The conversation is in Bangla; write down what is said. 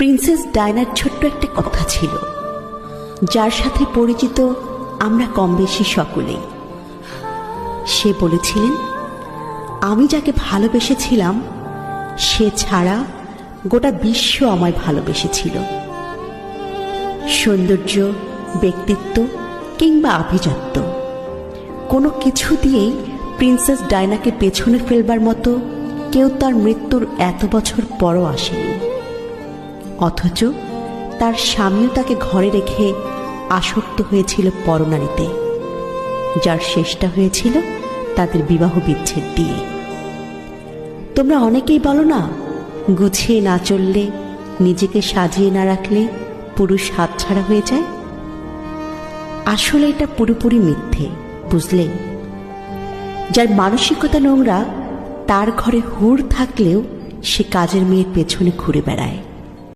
প্রিন্সেস ডায়নার ছোট্ট একটা কথা ছিল, যার সাথে পরিচিত আমরা কম বেশি সকলেই। সে বলেছিলেন, আমি যাকে ভালোবেসেছিলাম সে ছাড়া গোটা বিশ্ব আমায় ভালোবেসেছিল। সৌন্দর্য, ব্যক্তিত্ব কিংবা আভিজাত্য কোনো কিছু দিয়েই প্রিন্সেস ডায়নাকে পেছনে ফেলবার মতো কেউ তার মৃত্যুর এত বছর পরও আসেনি। অথচ তার স্বামীও তাকে ঘরে রেখে আসক্ত হয়েছিল পরনারীতে, যার শেষটা হয়েছিল তাদের বিবাহ বিচ্ছেদ দিয়ে। তোমরা অনেকেই বলো না, গুছিয়ে না চললে, নিজেকে সাজিয়ে না রাখলে পুরুষ হাতছাড়া হয়ে যায়। আসলে এটা পুরোপুরি মিথ্যে, বুঝলে? যার মানসিকতা নোংরা তার ঘরে হুড় থাকলেও সে কাজের মেয়ের পেছনে ঘুরে বেড়ায়।